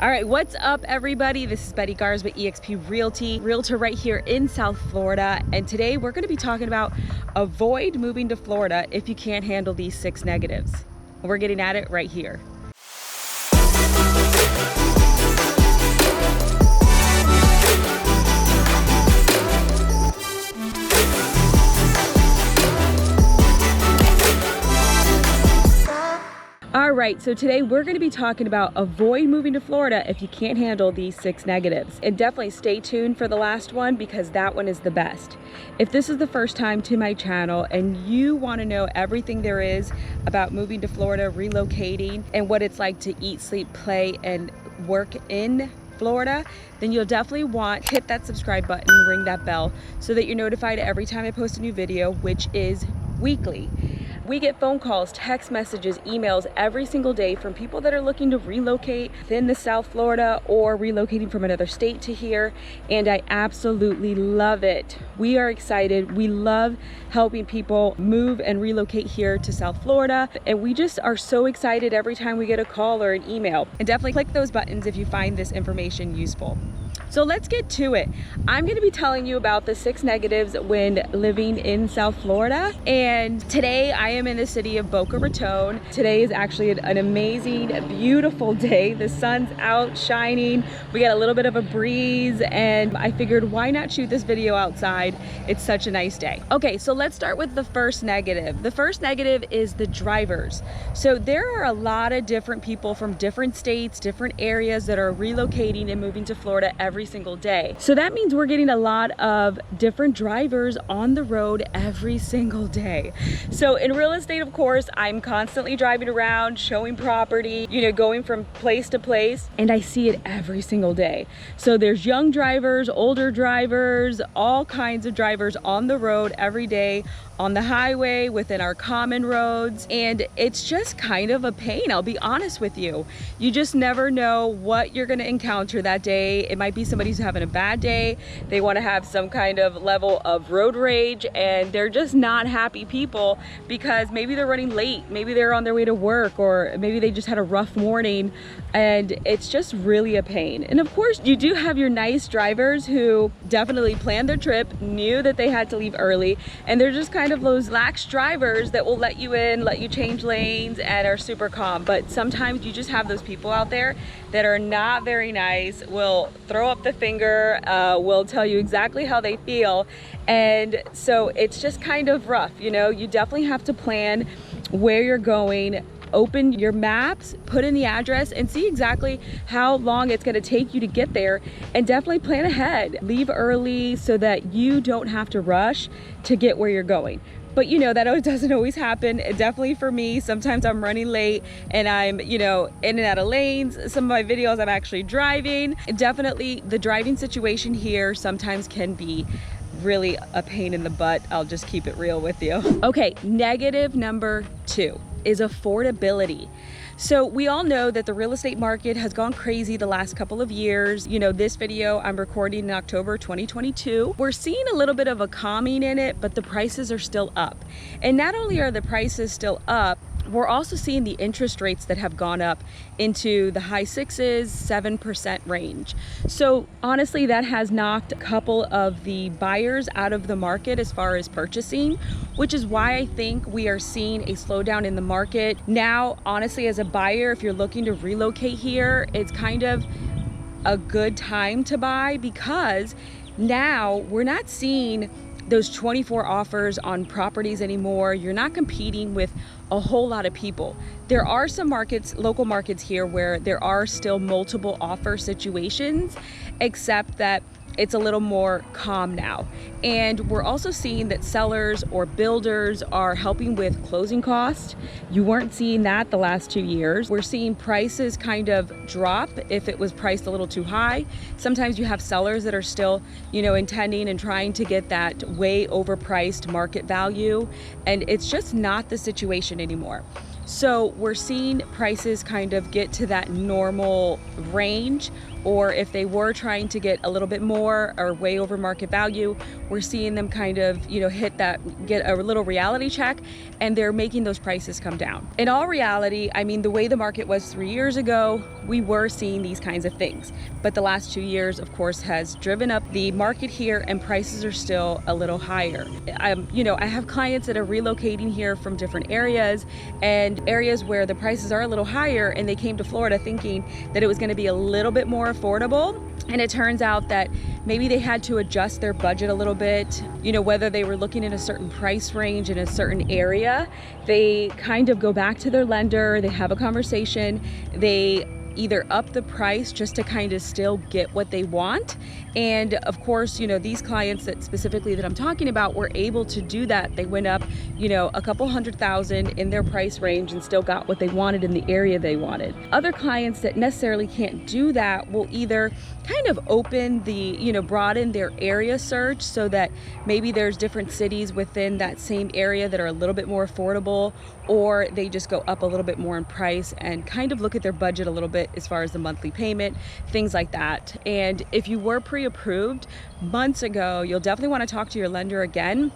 All right, what's up everybody? This is Betty Garza with EXP Realty, realtor right here in South Florida. And today we're gonna be talking about avoid moving to Florida if you can't handle these 6 negatives. We're getting at it right here. All right, so today we're going to be talking about avoid moving to Florida if you can't handle these 6 negatives. And definitely stay tuned for the last one because that one is the best. If this is the first time to my channel and you want to know everything there is about moving to Florida, relocating, and what it's like to eat, sleep, play, and work in Florida, then you'll definitely want to hit that subscribe button, ring that bell so that you're notified every time I post a new video, which is weekly. We get phone calls, text messages, emails every single day from people that are looking to relocate within the South Florida or relocating from another state to here, and I absolutely love it. We are excited. We love helping people move and relocate here to South Florida, and we just are so excited every time we get a call or an email. And definitely click those buttons if you find this information useful. So let's get to it. I'm gonna be telling you about the 6 negatives when living in South Florida. And today I am in the city of Boca Raton. Today is actually an amazing, beautiful day. The sun's out shining. We got a little bit of a breeze and I figured why not shoot this video outside? It's such a nice day. Okay, so let's start with the first negative. The first negative is the drivers. So there are a lot of different people from different states, different areas that are relocating and moving to Florida every single day. So that means we're getting a lot of different drivers on the road every single day. So in real estate, of course, I'm constantly driving around, showing property, going from place to place, and I see it every single day. So there's young drivers, older drivers, all kinds of drivers on the road every day, on the highway, within our common roads, and it's just kind of a pain, I'll be honest with you. You just never know what you're gonna encounter that day. It might be somebody who's having a bad day, they wanna have some kind of level of road rage, and they're just not happy people because maybe they're running late, maybe they're on their way to work, or maybe they just had a rough morning, and it's just really a pain. And of course, you do have your nice drivers who definitely planned their trip, knew that they had to leave early, and they're just kind of those lax drivers that will let you in, let you change lanes, and are super calm. But sometimes you just have those people out there that are not very nice, will throw up the finger, will tell you exactly how they feel, and so it's just kind of rough. You definitely have to plan where you're going, open your maps, put in the address, and see exactly how long it's going to take you to get there, and definitely plan ahead. Leave early so that you don't have to rush to get where you're going. But that doesn't always happen. Definitely for me, sometimes I'm running late and I'm in and out of lanes. Some of my videos I'm actually driving. Definitely the driving situation here sometimes can be really a pain in the butt. I'll just keep it real with you. Okay, negative number 2 is affordability. So we all know that the real estate market has gone crazy the last couple of years. This video I'm recording in October 2022. We're seeing a little bit of a calming in it, but the prices are still up. And not only are the prices still up, we're also seeing the interest rates that have gone up into the high 6s, 7% range. So honestly, that has knocked a couple of the buyers out of the market as far as purchasing, which is why I think we are seeing a slowdown in the market. Now, honestly, as a buyer, if you're looking to relocate here, it's kind of a good time to buy because now we're not seeing those 24 offers on properties anymore. You're not competing with a whole lot of people. There are some markets, local markets here, where there are still multiple offer situations, except that it's a little more calm now. And we're also seeing that sellers or builders are helping with closing costs. You weren't seeing that the last 2 years. We're seeing prices kind of drop if it was priced a little too high. Sometimes you have sellers that are still, intending and trying to get that way overpriced market value. And it's just not the situation anymore. So we're seeing prices kind of get to that normal range or if they were trying to get a little bit more or way over market value, we're seeing them kind of, you know, hit that, get a little reality check, and they're making those prices come down. In all reality, I mean, the way the market was 3 years ago, we were seeing these kinds of things. But the last 2 years, of course, has driven up the market here, and prices are still a little higher. You know, I have clients that are relocating here from different areas, and areas where the prices are a little higher, and they came to Florida thinking that it was going to be a little bit more affordable. And it turns out that maybe they had to adjust their budget a little bit, you know, whether they were looking in a certain price range in a certain area. They kind of go back to their lender, they have a conversation, they either up the price just to kind of still get what they want. And of course, you know, these clients that specifically that I'm talking about were able to do that. They went up, you know, a couple $100,000 in their price range and still got what they wanted in the area they wanted. Other clients that necessarily can't do that will either kind of open the, you know, broaden their area search so that maybe there's different cities within that same area that are a little bit more affordable, or they just go up a little bit more in price and kind of look at their budget a little bit as far as the monthly payment, things like that. And if you were pre-approved months ago, you'll definitely want to talk to your lender again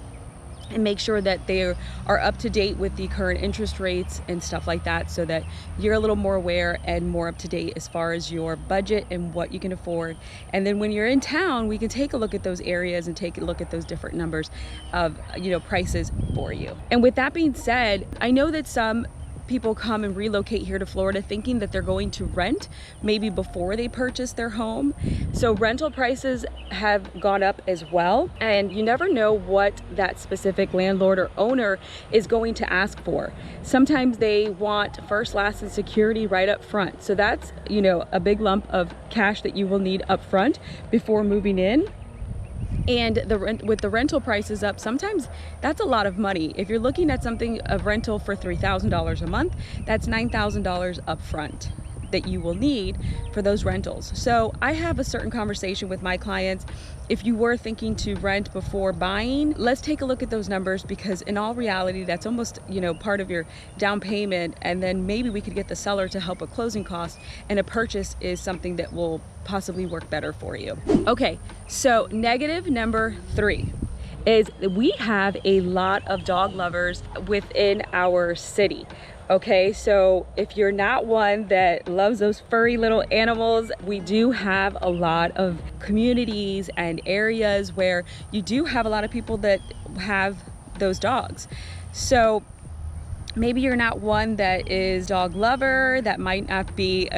and make sure that they are up to date with the current interest rates and stuff like that, so that you're a little more aware and more up to date as far as your budget and what you can afford. And then when you're in town, we can take a look at those areas and take a look at those different numbers of, you know, prices for you. And with that being said, I know that some people come and relocate here to Florida thinking that they're going to rent maybe before they purchase their home. So rental prices have gone up as well, and you never know what that specific landlord or owner is going to ask for. Sometimes they want first, last, and security right up front. So that's, you know, a big lump of cash that you will need up front before moving in. And with the rental prices up, sometimes that's a lot of money. If you're looking at something of rental for $3,000 a month, that's $9,000 up front that you will need for those rentals. So I have a certain conversation with my clients. If you were thinking to rent before buying, let's take a look at those numbers, because in all reality, that's almost, you know, part of your down payment. And then maybe we could get the seller to help with closing costs, and a purchase is something that will possibly work better for you. Okay, so negative number 3 is we have a lot of dog lovers within our city. Okay, so if you're not one that loves those furry little animals, we do have a lot of communities and areas where you do have a lot of people that have those dogs. So maybe you're not one that is dog lover, that might not be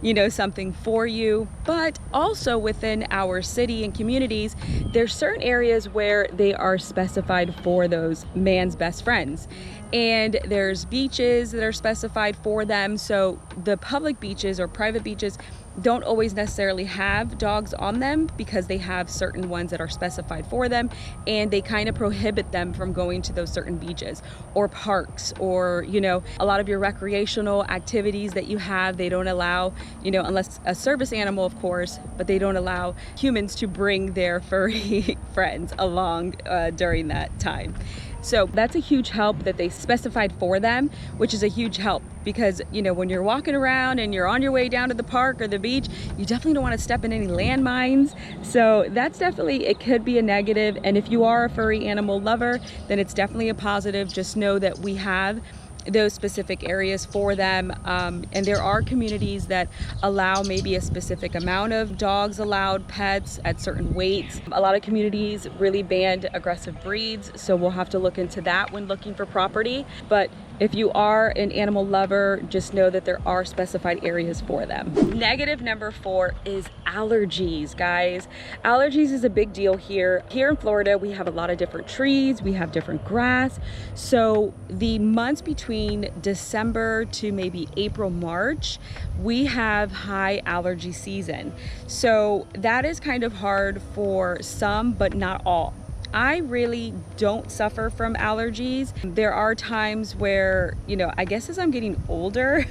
you know, something for you. But also within our city and communities, there's certain areas where they are specified for those man's best friends, and there's beaches that are specified for them. So the public beaches or private beaches don't always necessarily have dogs on them, because they have certain ones that are specified for them, and they kind of prohibit them from going to those certain beaches or parks, or, you know, a lot of your recreational activities that you have, they don't allow, you know, unless a service animal, of course, but they don't allow humans to bring their furry friends along during that time. So that's a huge help that they specified for them, which is a huge help, because, you know, when you're walking around and you're on your way down to the park or the beach, you definitely don't want to step in any landmines. So that's definitely, it could be a negative. And if you are a furry animal lover, then it's definitely a positive. Just know that we have those specific areas for them, and there are communities that allow maybe a specific amount of dogs allowed, pets at certain weights. A lot of communities really banned aggressive breeds, so we'll have to look into that when looking for property. But if you are an animal lover, just know that there are specified areas for them. Negative number 4 is allergies, guys. Allergies is a big deal here. Here in Florida, we have a lot of different trees, we have different grass. So the months between December to maybe April, March, we have high allergy season. So that is kind of hard for some, but not all. I really don't suffer from allergies. There are times where, you know, I guess as I'm getting older,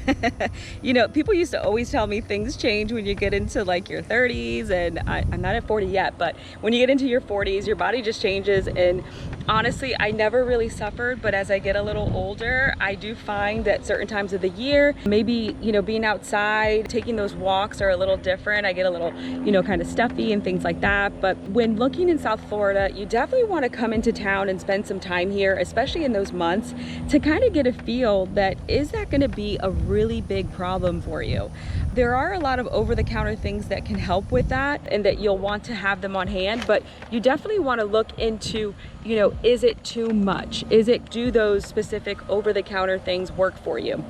you know, people used to always tell me things change when you get into like your 30s, and I'm not at 40 yet, but when you get into your 40s, your body just changes. And Honestly, I never really suffered, but as I get a little older, I do find that certain times of the year, maybe, you know, being outside, taking those walks are a little different. I get a little, you know, kind of stuffy and things like that. But when looking in South Florida, you definitely want to come into town and spend some time here, especially in those months, to kind of get a feel that is that going to be a really big problem for you. There are a lot of over-the-counter things that can help with that and that you'll want to have them on hand, but you definitely want to look into, you know, is it too much? Do those specific over-the-counter things work for you?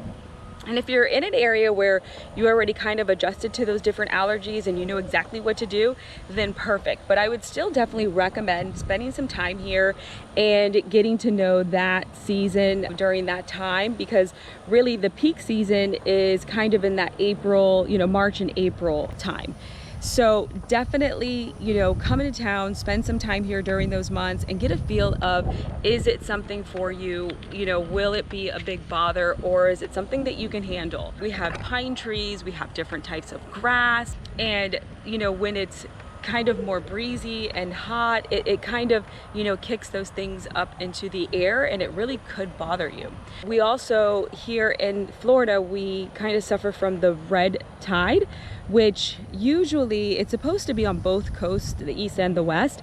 And if you're in an area where you already kind of adjusted to those different allergies and you know exactly what to do, then perfect. But I would still definitely recommend spending some time here and getting to know that season during that time, because really the peak season is kind of in that April, you know, March and April time. So definitely, you know, come into town, spend some time here during those months and get a feel of, is it something for you? You know, will it be a big bother, or is it something that you can handle? We have pine trees, we have different types of grass, and, you know, when it's kind of more breezy and hot, it kind of, you know, kicks those things up into the air and it really could bother you. We also, here in Florida, we kind of suffer from the red tide, which usually it's supposed to be on both coasts, the east and the west,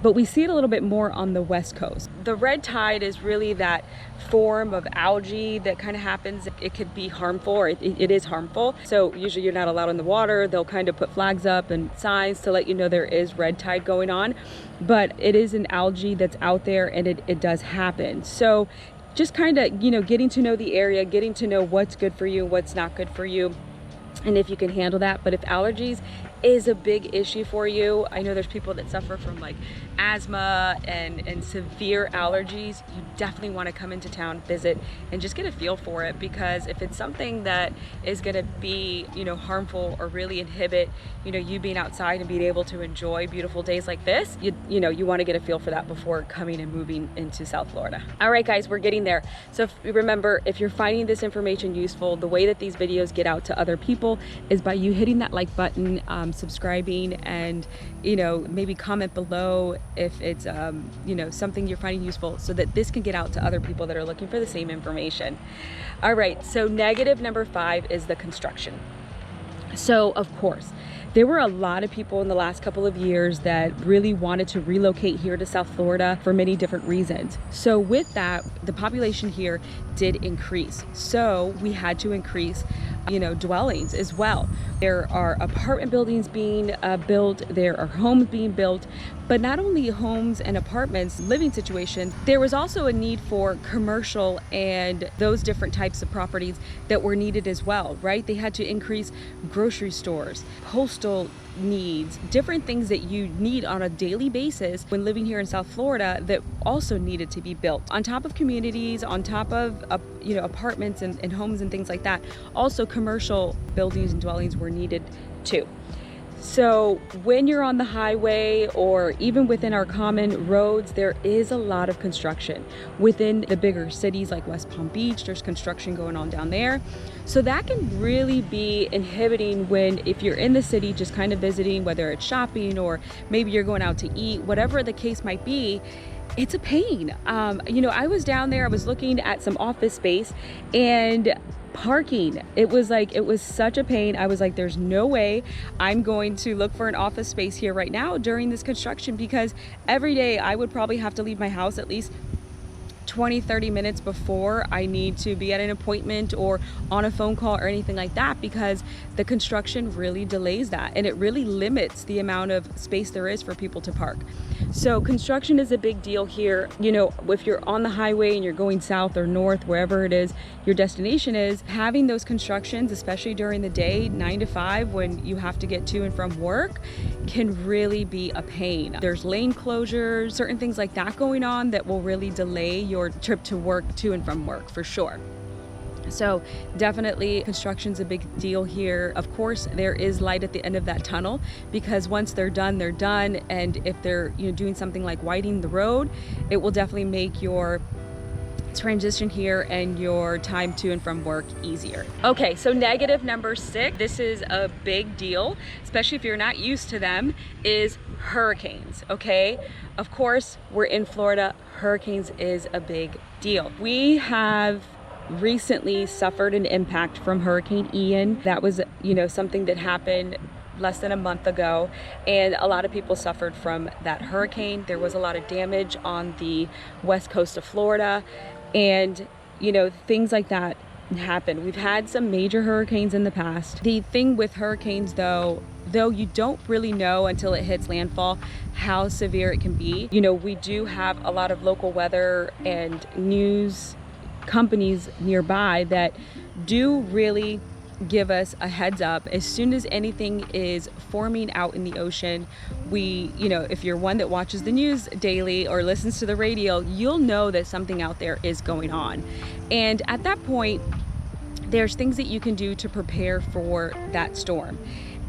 but we see it a little bit more on the west coast. The red tide is really that form of algae that kind of happens. It could be harmful, or it is harmful. So usually you're not allowed in the water. They'll kind of put flags up and signs to let you know there is red tide going on, but it is an algae that's out there and it does happen. So just kind of, you know, getting to know the area, getting to know what's good for you, what's not good for you, and if you can handle that. But if allergies is a big issue for you, I know there's people that suffer from like asthma and severe allergies, you definitely want to come into town, visit, and just get a feel for it, because if it's something that is going to be, you know, harmful or really inhibit, you know, you being outside and being able to enjoy beautiful days like this, you know, you want to get a feel for that before coming and moving into South Florida. All right, guys, we're getting there. So remember, if you're finding this information useful, the way that these videos get out to other people is by you hitting that like button, subscribing, and, you know, maybe comment below if it's you know, something you're finding useful, so that this can get out to other people that are looking for the same information. All right, so negative number 5 is the construction. So of course, there were a lot of people in the last couple of years that really wanted to relocate here to South Florida for many different reasons. So with that, the population here did increase. So we had to increase, you know, dwellings as well. There are apartment buildings being built, there are homes being built, but not only homes and apartments, living situations, there was also a need for commercial and those different types of properties that were needed as well, right? They had to increase grocery stores, postal needs, different things that you need on a daily basis when living here in South Florida that also needed to be built. On top of communities, on top of you know, apartments and homes and things like that, also commercial buildings and dwellings were needed too. So when you're on the highway or even within our common roads, there is a lot of construction. Within the bigger cities like West Palm Beach, there's construction going on down there. So that can really be inhibiting if you're in the city just kind of visiting, whether it's shopping or maybe you're going out to eat, whatever the case might be. It's a pain. You know, I was down there, I was looking at some office space and parking, it was such a pain. I was like, there's no way I'm going to look for an office space here right now during this construction, because every day I would probably have to leave my house at least 20-30 minutes before I need to be at an appointment or on a phone call or anything like that, because the construction really delays that and it really limits the amount of space there is for people to park. So construction is a big deal here. You know, if you're on the highway and you're going south or north, wherever it is your destination is, having those constructions, especially during the day, 9 to 5, when you have to get to and from work, can really be a pain. There's lane closures, certain things like that going on that will really delay your trip to work, to and from work, for sure. So definitely construction's a big deal here. Of course, there is light at the end of that tunnel, because once they're done, they're done. And if they're, you know, doing something like widening the road, it will definitely make your transition here and your time to and from work easier. Okay, so negative number 6, this is a big deal, especially if you're not used to them, is hurricanes, okay? Of course, we're in Florida, hurricanes is a big deal. We have recently suffered an impact from Hurricane Ian. That was, something that happened less than a month ago, and a lot of people suffered from that hurricane. There was a lot of damage on the west coast of Florida, and things like that happen. We've had some major hurricanes in the past. The thing with hurricanes though you don't really know until it hits landfall how severe it can be. We do have a lot of local weather and news companies nearby that do really give us a heads up as soon as anything is forming out in the ocean. We, if you're one that watches the news daily or listens to the radio, you'll know that something out there is going on. And at that point, there's things that you can do to prepare for that storm.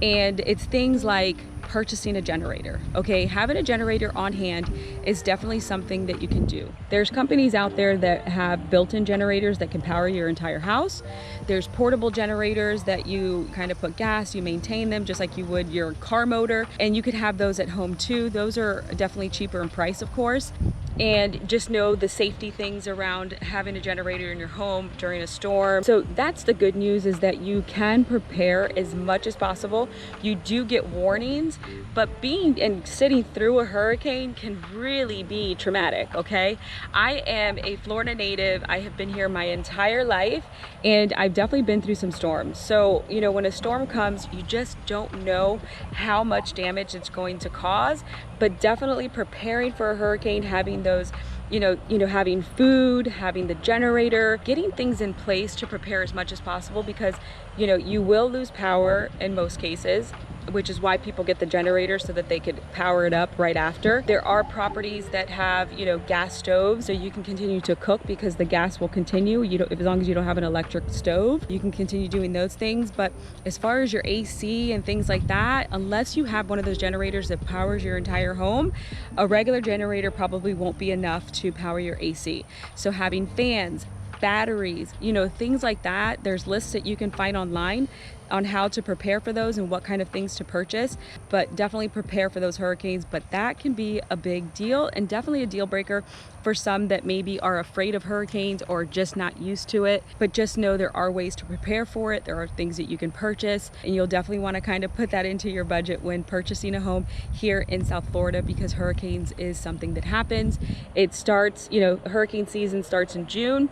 And it's things like purchasing a generator, okay? Having a generator on hand is definitely something that you can do. There's companies out there that have built-in generators that can power your entire house. There's portable generators that you kind of put gas, you maintain them just like you would your car motor, and you could have those at home too. Those are definitely cheaper in price, of course. And just know the safety things around having a generator in your home during a storm. So that's the good news, is that you can prepare as much as possible. You do get warnings, but being and sitting through a hurricane can really be traumatic, okay? I am a Florida native. I have been here my entire life, and I've definitely been through some storms. So, when a storm comes, you just don't know how much damage it's going to cause, but definitely preparing for a hurricane, having those, having food, having the generator, getting things in place to prepare as much as possible, because, you will lose power in most cases, which is why people get the generator so that they could power it up right after. There are properties that have, gas stoves, so you can continue to cook because the gas will continue. As long as you don't have an electric stove, you can continue doing those things. But as far as your AC and things like that, unless you have one of those generators that powers your entire home, a regular generator probably won't be enough to power your AC. So having fans, batteries, things like that, there's lists that you can find online on how to prepare for those and what kind of things to purchase. But definitely prepare for those hurricanes. But that can be a big deal, and definitely a deal breaker for some that maybe are afraid of hurricanes or just not used to it. But just know there are ways to prepare for it. There are things that you can purchase, and you'll definitely want to kind of put that into your budget when purchasing a home here in South Florida, because hurricanes is something that happens. It starts, hurricane season starts in June,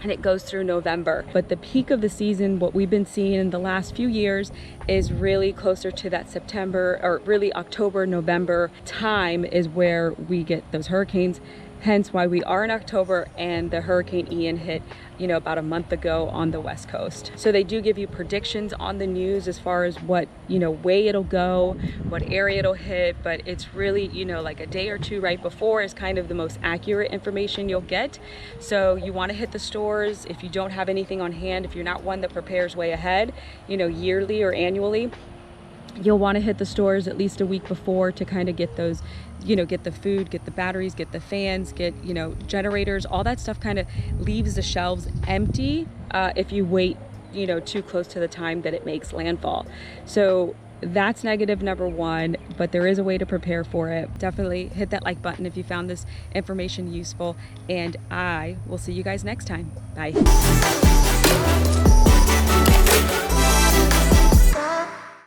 and it goes through November. But the peak of the season, what we've been seeing in the last few years, is really closer to that September, or really October, November time is where we get those hurricanes. Hence why we are in October, and the Hurricane Ian hit, about a month ago on the West Coast. So they do give you predictions on the news as far as what, way it'll go, what area it'll hit, but it's really, like a day or two right before is kind of the most accurate information you'll get. So you want to hit the stores if you don't have anything on hand, if you're not one that prepares way ahead, yearly or annually. You'll want to hit the stores at least a week before to kind of get those, get the food, get the batteries, get the fans, get, generators. All that stuff kind of leaves the shelves empty if you wait, too close to the time that it makes landfall. So that's negative number 1, but there is a way to prepare for it. Definitely hit that like button if you found this information useful, and I will see you guys next time. Bye.